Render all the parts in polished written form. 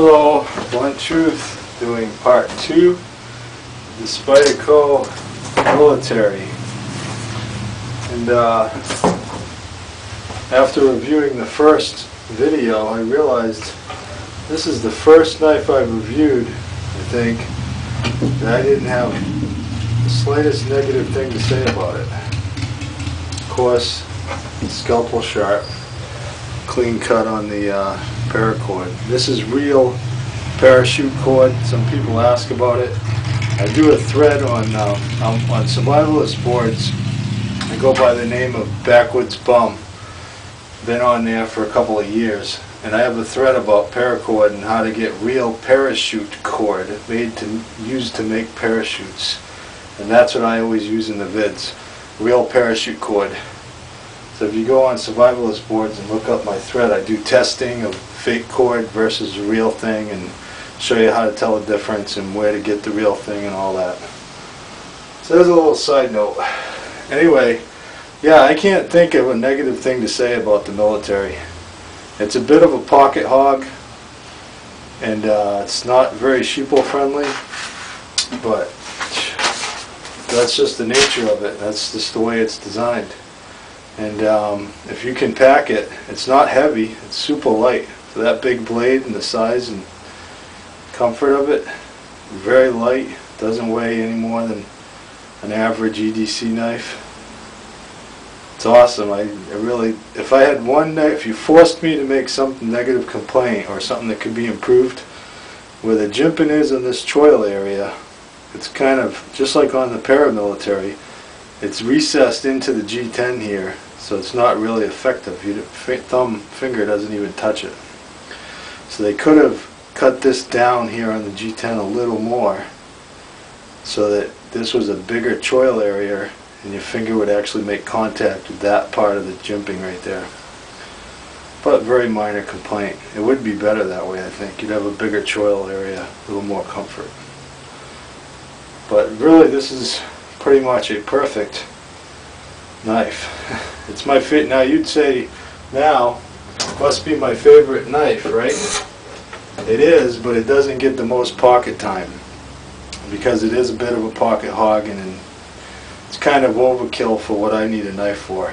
Hello, Blunt Truth, doing part 2 of the Spyderco Military. And after reviewing the first video, I realized this is the first knife I've reviewed, I think, that I didn't have the slightest negative thing to say about it. Of course, scalpel sharp, clean cut on the paracord. This is real parachute cord. Some people ask about it. I do a thread on survivalist boards. I go by the name of Backwoods Bum. Been on there for a couple of years, and I have a thread about paracord and how to get real parachute cord made to use to make parachutes. And that's what I always use in the vids. Real parachute cord. So if you go on survivalist boards and look up my thread, I do testing of fake cord versus the real thing and show you how to tell the difference and where to get the real thing and all that. So there's a little side note. Anyway, yeah, I can't think of a negative thing to say about the military. It's a bit of a pocket hog, and it's not very sheeple friendly, but that's just the nature of it. That's just the way it's designed. And if you can pack it, it's not heavy, it's super light. For that big blade and the size and comfort of it, very light, doesn't weigh any more than an average EDC knife. It's awesome. I really, if I had one knife, if you forced me to make some negative complaint or something that could be improved, where the jimping is in this choil area, it's kind of just like on the paramilitary. It's recessed into the G10 here, so it's not really effective. Your finger doesn't even touch it. So they could have cut this down here on the G10 a little more so that this was a bigger choil area and your finger would actually make contact with that part of the jimping right there. But very minor complaint. It would be better that way, I think. You'd have a bigger choil area, a little more comfort. But really, this is pretty much a perfect knife. It's my favorite. Now you'd say, now, must be my favorite knife, right? It is, but it doesn't get the most pocket time because it is a bit of a pocket hog, and it's kind of overkill for what I need a knife for.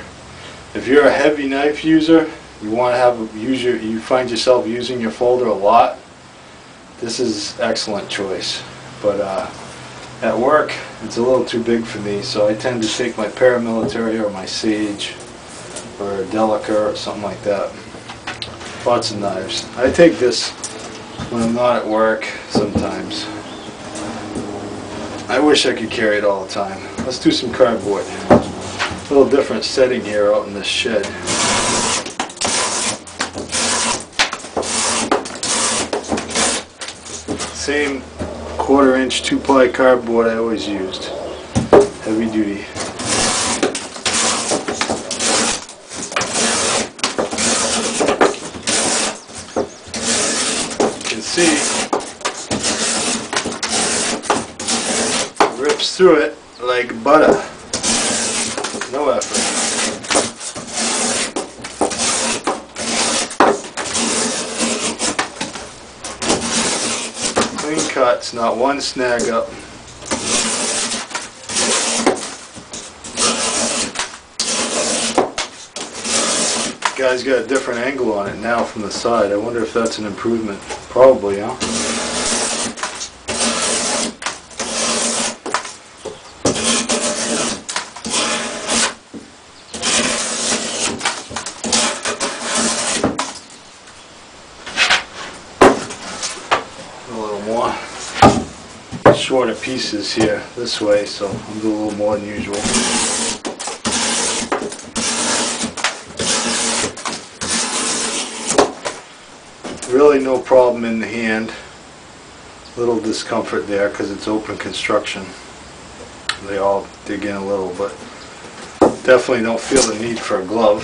If you're a heavy knife user, you want to have you find yourself using your folder a lot, this is excellent choice. But at work, it's a little too big for me, so I tend to take my paramilitary or my Sage or a Delica or something like that. Lots of knives. I take this when I'm not at work sometimes. I wish I could carry it all the time. Let's do some cardboard. A little different setting here out in this shed. Same 1/4 inch 2-ply cardboard I always used. Heavy duty. You can see it rips through it like butter. No effort. Clean cuts, not one snag up. Guy's got a different angle on it now from the side. I wonder if that's an improvement. Probably, huh? A little more shorter pieces here this way, so I'll do a little more than usual. Really no problem in the hand. Little discomfort there because it's open construction. They all dig in a little, but definitely don't feel the need for a glove.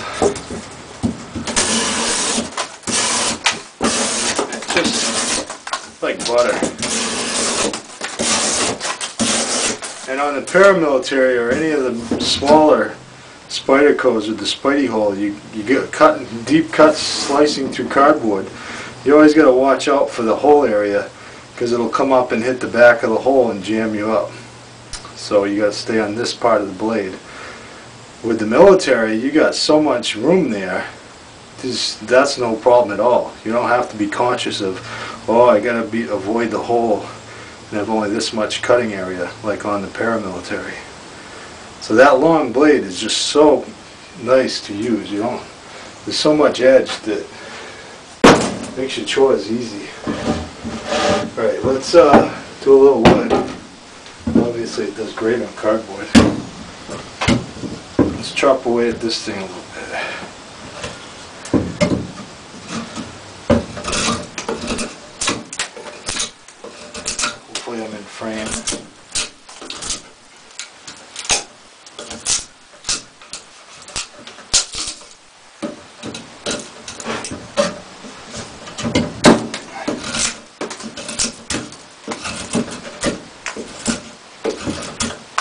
It's just like butter. And on the paramilitary or any of the smaller Spydercos with the Spidey hole, you get deep cuts slicing through cardboard. You always got to watch out for the hole area, because it'll come up and hit the back of the hole and jam you up. So you got to stay on this part of the blade. With the military, you got so much room there, that's no problem at all. You don't have to be conscious of, oh, I got to avoid the hole and have only this much cutting area like on the paramilitary. So that long blade is just so nice to use. You don't, there's so much edge that makes your chores easy. Alright, let's do a little wood. Obviously it does great on cardboard. Let's chop away at this thing a little bit. Hopefully I'm in frame.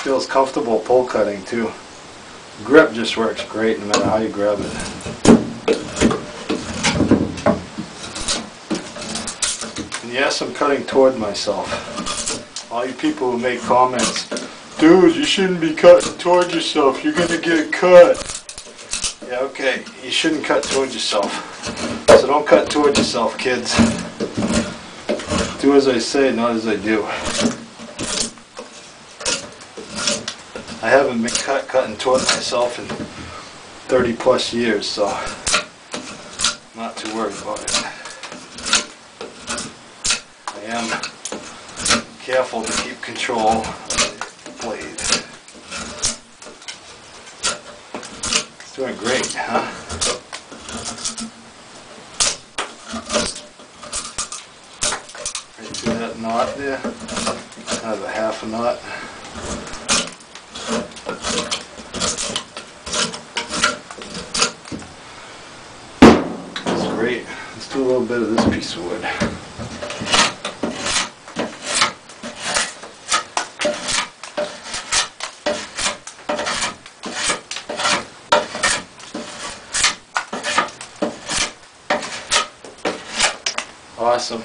Feels comfortable pull cutting too. Grip just works great no matter how you grab it. And yes, I'm cutting toward myself. All you people who make comments, dude, you shouldn't be cutting toward yourself, you're gonna get cut. Yeah, okay, you shouldn't cut toward yourself. So don't cut toward yourself, kids. Do as I say, not as I do. I haven't been cutting toward myself in 30 plus years, so I'm not too worried about it. I am careful to keep control of the blade. It's doing great, huh? Right through that knot there. Kind of a half a knot. Great. Let's do a little bit of this piece of wood. Awesome.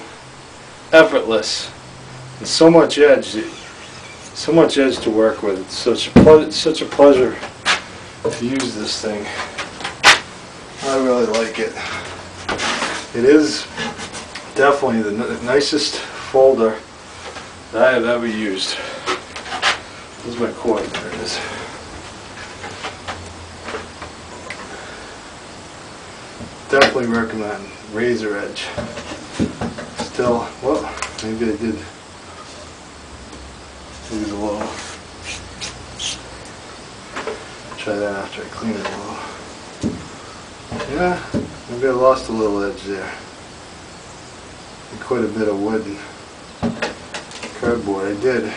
Effortless. And so much edge. So much edge to work with. It's such a pleasure to use this thing. I really like it. It is definitely the nicest folder that I have ever used. This is my cord. There it is. Definitely recommend razor edge. Still, well, maybe I did lose a little. Try that after I clean it a little. Yeah, maybe I lost a little edge there. And quite a bit of wood and cardboard. I did.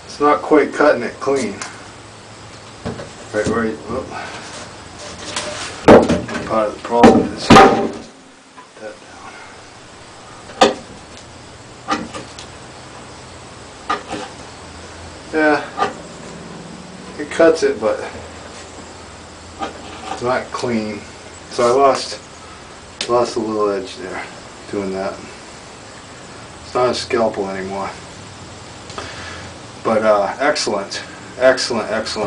It's not quite cutting it clean. Right. Whoop. Part of the problem is that down. Yeah, it cuts it, but it's not clean, so I lost a little edge there doing that. It's not a scalpel anymore, but excellent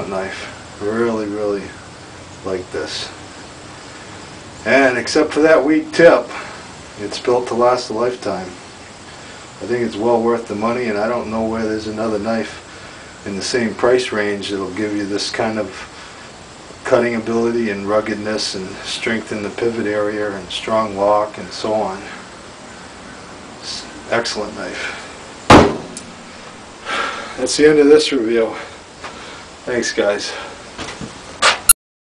knife. Really like this. And except for that weak tip, it's built to last a lifetime. I think it's well worth the money, and I don't know where there's another knife in the same price range that'll give you this kind of cutting ability and ruggedness and strength in the pivot area and strong lock and so on. Excellent knife. That's the end of this review. Thanks, guys.